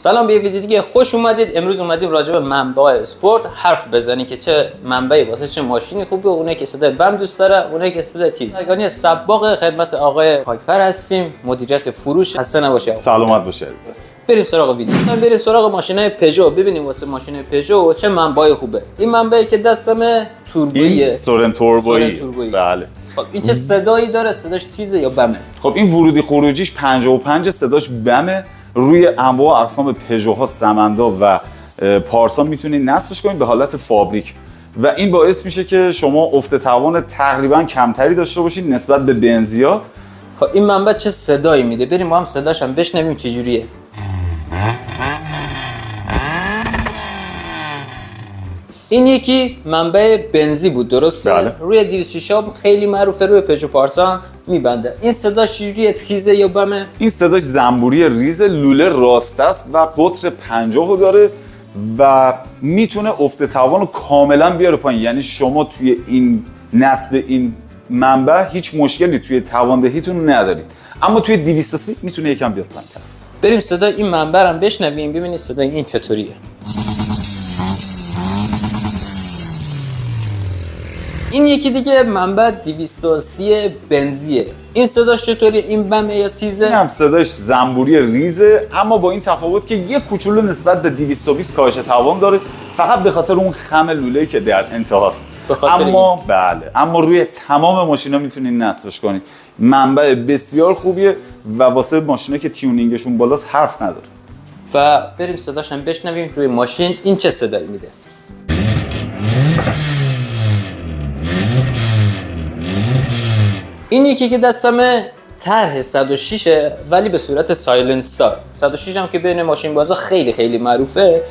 سلام، به یه ویدیو دیگه خوش اومدید. امروز اومدیم راجع به منبع اسپورت حرف بزنیم که چه منبعی واسه چه ماشینی خوبه. اونایی که صدای بم دوست داره، اونایی که صدای تیز. سرگانی سباق خدمت آقای پاکفر هستیم، مدیریت فروش. خسته نباشید. سلامت باشه عزیزم. بریم سراغ ویدیو. بریم سراغ ماشینای پژو، ببینیم واسه ماشین پژو چه منبعی خوبه. این منبعی که دستمه توربوییه. سورن توربویی. بله. خب این چه صدایی داره؟ صداش تیزه یا بمه؟ خب این ورودی خروجیش 55، صداش بمه. روی انواع اقسام پژوها، سمندا و پارسا میتونید نصبش کنید به حالت فابریک و این باعث میشه که شما افت توان تقریبا کمتری داشته باشید نسبت به بنزیا. خب این منبع چه صدایی میده؟ بریم ما هم صداش هم بشنویم چه جوریه. این یکی منبع بنزی بود، درسته؟ بله. روی 206 خیلی معروفه، روی پژو پارسا هم میبنده. این صداش چجوریه؟ تیزه یا بمه؟ این صداش زنبوری ریز، لوله راست است و قطر 50 داره و میتونه افت توان رو کاملا بیاره پایین. یعنی شما توی این نصب این منبع هیچ مشکلی توی تواندهیتون ندارید، اما توی 230 میتونه یکم بیاد پایین‌تر. بریم صدای این منبع هم بشنویم ببینید صدای این چطوریه. این یکی دیگه منبع 230 بنزیه. این صداش چطوریه؟ این بمه یا تیزه؟ این هم صداش زنبوری ریزه، اما با این تفاوت که یک کوچولو نسبت به 220 کاهش توان داره، فقط به خاطر اون خم لوله‌ای که در انتهاست. اما بله، اما روی تمام ماشینا میتونید نصبش کنید. منبع بسیار خوبیه و واسه ماشینا که تیونینگشون بالاست حرف نداره. و بریم صداش هم بشنویم روی ماشین این چه صدایی میده. این یکی که دستمه طرح 106 ولی به صورت سایلنسار. 106 هم که بین ماشین بازا خیلی معروفه.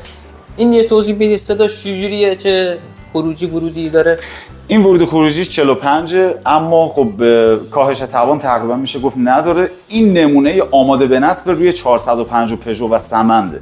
این یه توضیح بدید صداش چجوریه، چه خروجی ورودی داره؟ این ورودی خروجیش 45، اما خب کاهش توان تقریبا میشه گفت نداره. این نمونه آماده به نصب روی 405 پژو و سمنده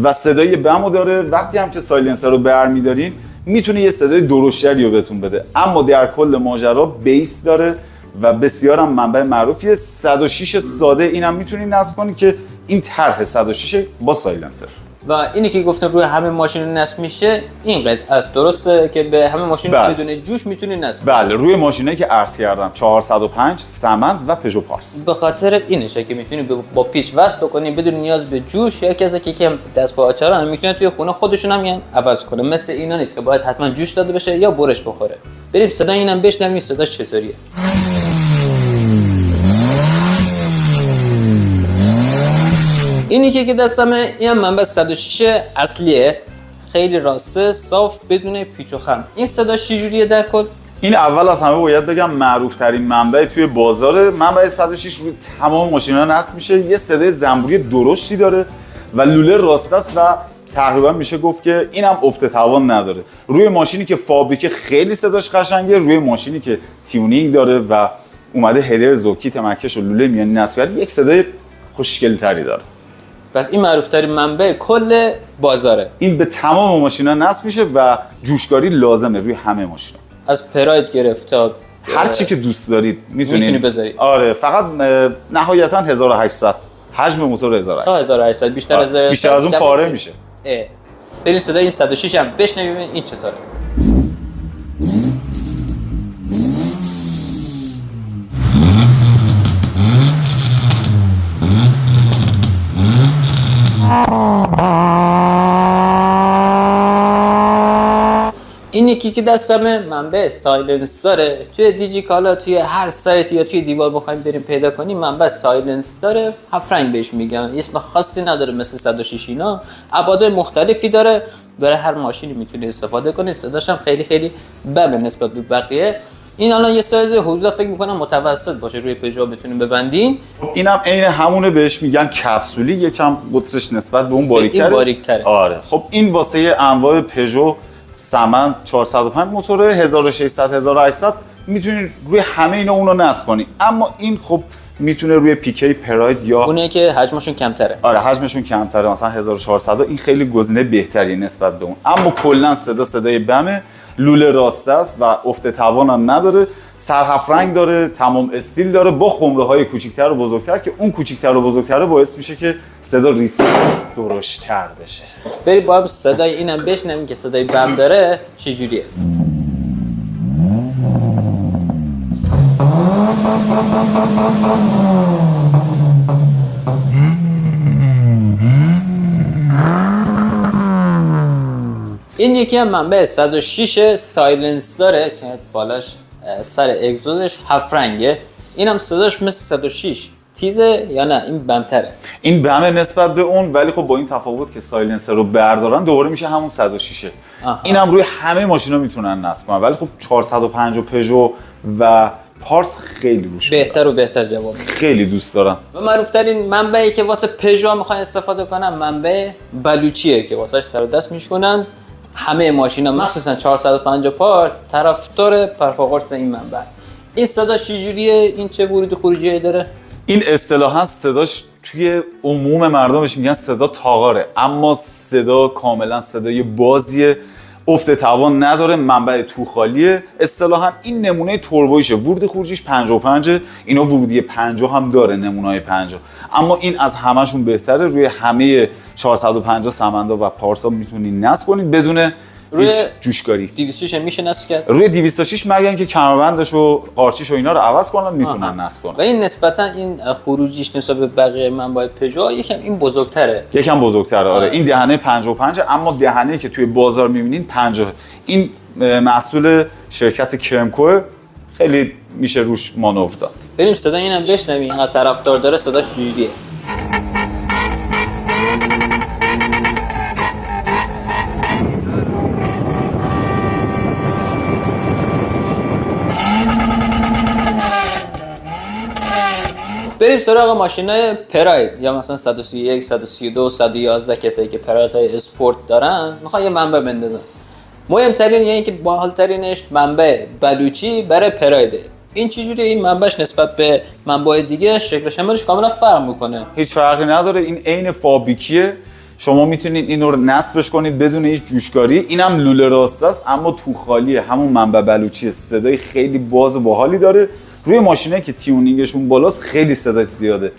و صدای بمو داره. وقتی هم که سایلنسر رو برمی‌دارین میتونه یه صدای درشتری رو بهتون بده، اما در کل ماجرا بیس داره و بسیار هم منبع معروفیه. 106 ساده اینم میتونید نصب کنید که این طرح 106 با سایلنسر. و اینی که گفتم روی همه ماشین نصب میشه این قطعه است، درسته که به همه ماشین بدون جوش میتونید نصب. بله، روی ماشینایی که عرض کردم 405 سمند و پژو پارس. به خاطر اینشه که میتونید با پیچ وصل بکنید بدون نیاز به جوش، یا کسی که دست پا آچارن میتونه توی خونه خودشون هم یعنی عوض کنه. مثل اینا نیست که باید حتما جوش داده بشه یا برش بخوره. بریم صدای اینم بشنویم صداش چطوریه. اینی که دستمه این منبع 106 اصلیه، خیلی راسته، صاف، بدون پیچ و خم. این صداش چجوریه در کل؟ این اول از همه باید بگم معروف ترین منبع توی بازار. منبع 106 روی تمام ماشینا نصب میشه. یه صدای زنبوری درشتی داره و لوله راست است و تقریبا میشه گفت که اینم افت توان نداره. روی ماشینی که فابریکه خیلی صداش قشنگه، روی ماشینی که تیونینگ داره و اومده هدر زوکی تمکش و لوله میانی نصب کرده یک صدای خوشگل‌تری داره. پس این معروف‌ترین منبع کل بازاره. این به تمام ماشینا نصب میشه و جوشکاری لازمه روی همه ماشینا. از پراید گرفت تا هر چی که دوست دارید میتونی بذارید. آره، فقط نهایتا 1800 حجم موتور 1800 تا 1800 بیشتر از اون پاره میشه. بریم صدای این 106 هم بشنویم این چطوره. این یکی که دستمه منبع سایلنسره. توی دیجیکالا توی هر سایت یا توی دیوار بخوایم بریم پیدا کنیم منبع سایلنس داره. هفت رنگ بهش میگن، اسم خاصی نداره مثل 106 اینا. ابعاد مختلفی داره، برای هر ماشینی میتونی استفاده کنی. صداش هم خیلی بمه نسبت به بقیه. این الان یه سایز حدودا فکر میکنم متوسط باشه، روی پژو بتونیم ببندین. اینم عین همونه، بهش میگن کپسولی، یکم قطرش نسبت به اون باریک‌تره. آره خب این واسه انواع پژو، سمند، 405 موتور 1600 1800 میتونید روی همه اینا اونو نصب کنی. اما این خب میتونه روی پیکی پراید یا اونایی که حجمشون کمتره. آره حجمشون کمتره، مثلا 1400 این خیلی گزینه بهتری نسبت به اون. اما کلا صدای بمه، لوله راسته است و افت توان هم نداره، سرحف رنگ داره، تمام استیل داره با خمره های کوچیک‌تر و بزرگتر که اون کوچیک‌تر و بزرگتر باعث میشه که صدا ریسک درشت‌تر بشه. بریم با هم صدای اینم بشنویم که صدای بم داره چه جوریه. این یکی هم منبع 106 سایلنس داره که بالاش سر اگزوزش 7 رنگه. اینم صداش مثل 106 تیزه یا نه این بمتره؟ این بمه نسبت به اون، ولی خب با این تفاوت که سایلنسر رو بردارن دوباره میشه همون 106. اینم روی همه ماشینا میتونن نصب کنن، ولی خب 450 پژو و پارس خیلی روش بهتر و بهتر جواب میده. خیلی دوست دارم. و معروف‌ترین منبعی که واسه پژو میخوان استفاده کنن منبع بلوچیه که واسهش سر و دست میشکنن. همه ماشینا مخصوصا 450 پارس طرفدار پرفورمنس این منبع. این صدا چجوریه؟ این چه ورود و خروجی داره؟ این اصطلاحاً صداش توی عموم مردمش میگن صدا تاغاره، اما صدا کاملا صدای بازیه، افت توان نداره، منبع تو خالیه. اصطلاحاً این نمونه توربویشه، ورود خروجیش 55، اینا ورودی 50 هم داره، نمونه‌های 50. اما این از همه‌شون بهتره. روی همه 450 سمندا و پارسا میتونید نصب کنید بدون هیچ جوشکاری. 206 میشه نصب کرد؟ روی 206 مگن که کمربندش و قارچیش و اینا رو عوض کنن میتونن نصب کنن. و این نسبتا این خروجیش نسبت به بقیه منبع پژو یکم این بزرگتره. یکم بزرگتره آره. این دهنه 55 اما دهنه‌ای که توی بازار می‌بینین 50. این محصول شرکت کرمکو، خیلی میشه روش مانور داد. بریم صدا اینم بشنویم. اینقدر طرفدار داره صداش چجوریه. بریم سراغ ماشینای پراید یا مثلا 131 132 111 کسایی که پراید های اسپورت دارن میخوان یه منبع بندازن. مهمترین یعنی که باحالترینش منبع بلوچی برای پرایده. این چجوریه؟ این منبعش نسبت به منبع دیگه شکلش عملش کاملا فرق میکنه. هیچ فرقی نداره، این عین فابریکیه. شما میتونید این رو نصبش کنید بدون هیچ جوشکاری. اینم لوله راسته است اما تو خالیه، همون منبع بلوچی. صدای خیلی باز و باحالی داره. روی ماشینایی که تیونینگشون بالاست خیلی صداش زیاده.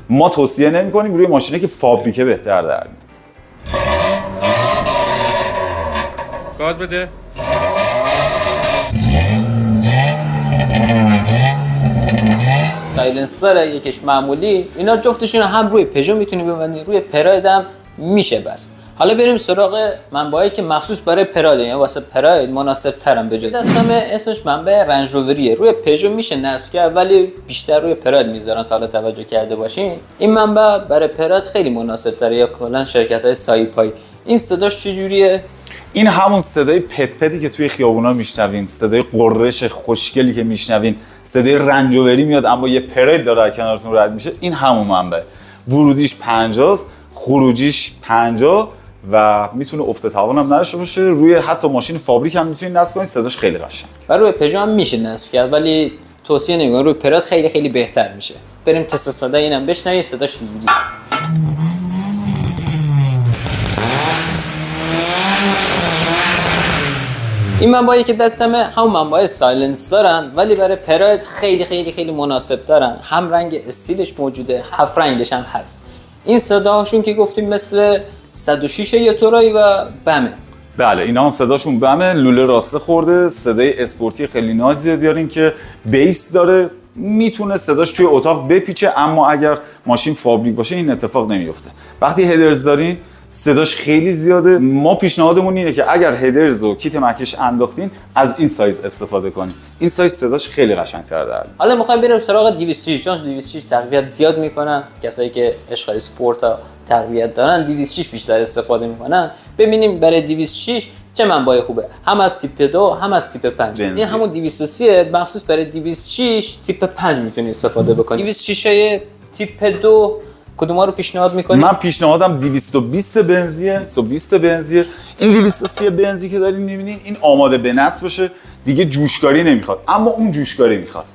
ما توصیه نمی‌کنیم، روی ماشینایی که فابریکه بهتر در میاد. گاز بده. سایلنسر یکیش معمولی، اینا جفتشون هم روی پژو میتونی ببندی، روی پراید هم میشه بس. حالا بریم سراغ منبعی که مخصوص برای پراید، یعنی واسه پراید مناسب ترن. بجز دستم اسمش منبع رنج رووریه. روی پژو میشه نصب کرد ولی بیشتر روی پراید میذارن تا حالا توجه کرده باشین. این منبع برای پراید خیلی مناسب تره یا کلا شرکت‌های سایپای. این صداش چجوریه؟ این همون صدای پت پتی که توی خیابونا میشنوین، صدای قررش خوشگلی که میشنوین، صدای رنجوری میاد اما یه پراید داره کنارتون رد میشه. این همون منبع. ورودیش 50، خروجیش 50 و میتونه افت توان هم نداشته باشه. روی حتی ماشین فابریک هم میتونید نصب کنید، صداش خیلی قشنگه. و روی پژو هم میشه نصب کرد ولی توصیه نمی‌کنم، روی پراید خیلی خیلی بهتر میشه. بریم تست صدا اینم بشنوید صداش چجوریه. این منبعی که دستمه همون منبع سایلنس دارن ولی برای پراید خیلی خیلی خیلی مناسب دارن. هم رنگ استیلش موجوده، 7 رنگش هم هست. این صداهاشون که گفتیم مثل 106 یا تورایی و بمه. بله اینا هم صداشون بمه، لوله راسته خورده، صدای اسپورتی خیلی نازیه دارین که بیس داره، میتونه صداش توی اتاق بپیچه اما اگر ماشین فابریک باشه این اتفاق نمیفته. وقتی هدرز دارین صداش خیلی زیاده. ما پیشنهادمون اینه که اگر هدرز و کیت مکش انداختین از این سایز استفاده کنید. این سایز صداش خیلی قشنگ‌تر در میاد. حالا میخوایم بریم سراغ 206 چون 206 تقویت زیاد میکنن. کسایی که عشق اسپورت ها تقویت دارن 206 بیشتر استفاده میکنن. ببینیم برای 206 چه منبعی خوبه، هم از تیپ 2 هم از تیپ 5. این همون 203 مخصوص برای 206 تیپ 5 میتونی استفاده بکنی. 206 های تیپ 2 کدوما رو پیشنهاد میکنی؟ من پیشنهادم 220 بنزیه. 220 بنزیه. این 230 بنزی که دارین میبینین این آماده به نصب بشه، دیگه جوشکاری نمیخواد اما اون جوشکاری میخواد.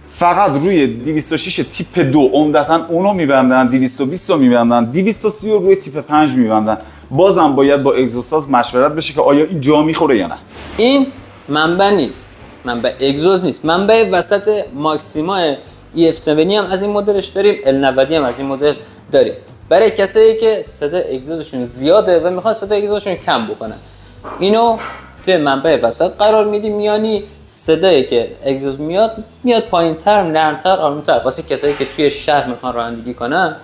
فقط روی 206 تیپ 2 عمدتاً اونو میبندن، 220 رو میبندن، 230 رو روی تیپ 5 میبندن. بازم باید با اگزوساز مشورت بشه که آیا این جا میخوره یا نه. این منبع نیست، منبع اگزوز نیست، منبع وسط ماکسیما EF7 هم از این مدلش داریم، L90 هم از این مدل داریم. برای کسایی که صدا اگزوزشون زیاده و میخوان صدا اگزوزشون کم بکنن، اینو توی منبع وسط قرار میدیم، میانی صدایی که اگزوز میاد پایین‌تر، نرم‌تر، آروم‌تر، واسه کسایی که توی شهر میخوان رانندگی کنن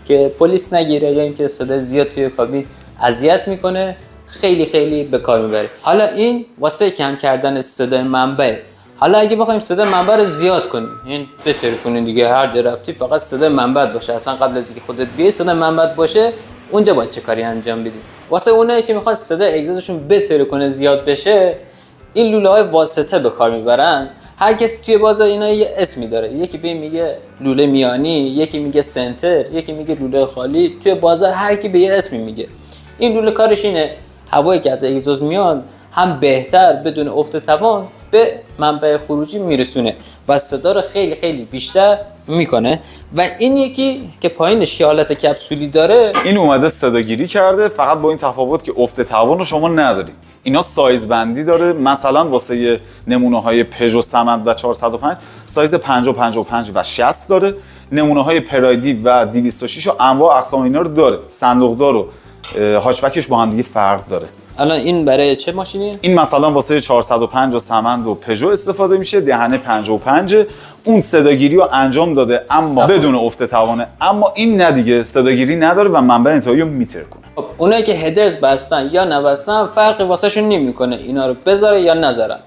که پلیس نگیره یا اینکه صدا زیاد توی کابین اذیت میکنه، خیلی خیلی به کار میبره. حالا این واسه کم کردن صدای منبع. حالا اگه بخوایم صدای منبع رو زیاد کنیم، این بهتر کنین دیگه، هر جا رفتی فقط صدای منبع باشه، اصلا قبل از اینکه خودت بیای صدای منبع باشه، اونجا باید چه کاری انجام بدی؟ واسه اونایی که میخوان صدای اگزوزشون بهتر کنه، زیاد بشه، این لوله‌های واسطه به کار میبرن. هر کسی توی بازار اینا یه اسمی داره، یکی به میگه لوله میانی، یکی میگه سنتر، یکی میگه لوله خالی. توی بازار هر کی به یه اسمی میگه. این لوله کارش اینه هوایی که از اگزوز میاد هم بهتر بدون افت توان به منبع خروجی میرسونه و صدا رو خیلی خیلی بیشتر میکنه. و این یکی که پایینش یه حالت کپسولی داره، این اومده صداگیری کرده، فقط با این تفاوت که افت توان رو شما ندارید. اینا سایز بندی داره، مثلا واسه نمونه های پژو سمند و 405 سایز 50 55 و 60 داره. نمونه های پرایدی و 206 و انواع اقسام اینا رو داره. صندوقدار و هاشبکش با هم دیگه فرق داره. الان این برای چه ماشینیه؟ این مثلا واسه 405 و سمند و پژو استفاده میشه، دهنه 55. اون صداگیری رو انجام داده اما بدون افت توانه، اما این نه دیگه، صداگیری نداره و منبع انتهایی رو میتر کنه. خب اونایی که هدرز بستن یا نبستن فرقی واسهشون نمیکنه اینا رو بذاره یا نذارن.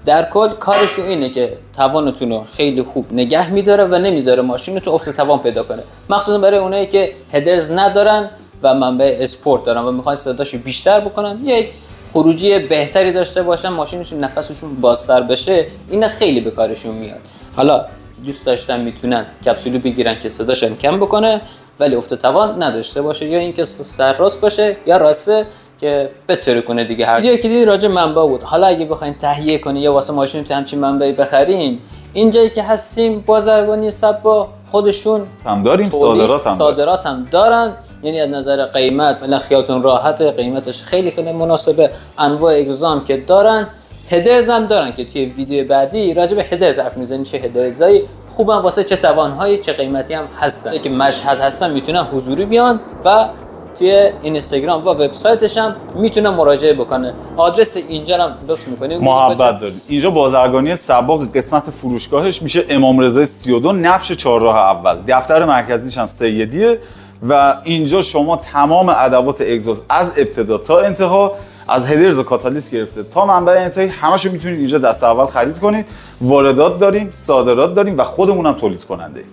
در کل کارشون اینه که توانتون رو خیلی خوب نگه میداره و نمیذاره ماشینتون افت توان پیدا کنه، مخصوصا برای اونایی که هدرز ندارن و منبع اسپورت دارن و میخوان صداشو بیشتر بکنن، یک خروجی بهتری داشته باشن، ماشینشون نفسشون بازتر بشه، اینا خیلی به کارشون میاد. حالا دوست داشتن میتونن کپسولی بگیرن که صداشون کم بکنه ولی افت توان نداشته باشه، یا اینکه سر راست باشه یا راسته که بهتر کنه دیگه. هر ویدیویی که دیدی راجع منبع بود. حالا اگه بخواید تهیه کنین یا واسه ماشینتون همچین منبعی بخرین، اینجایی که هستیم بازرگانی صبا خودشون هم داریم، صادرات هم دارن، یعنی از نظر قیمت مثلا خیالتون راحته، قیمتش خیلی خیلی مناسبه. انواع اگزوز هم که دارن، هدرز هم دارن که توی ویدیو بعدی راجع به هدرز حرف میزنیم، چه هدرزایی خوبن واسه چه توانهایی چه قیمتی هم هستن. که مشهد هستن میتونن حضوری بیان و توی اینستاگرام و وبسایتش هم میتونن مراجعه بکنه. آدرس اینجا هم لطف می‌کنید محبت داریم. اینجا بازرگانی صبا، قسمت فروشگاهش میشه امام رضا 32 نبش چهارراه اول. دفتر مرکزیش هم سیدیه و اینجا شما تمام ادوات اگزوز از ابتدا تا انتها، از هدرز و کاتالیست گرفته تا منبع انتهایی، همشو میتونید اینجا دست اول خرید کنید. واردات داریم، صادرات داریم و خودمون هم تولید کننده ایم.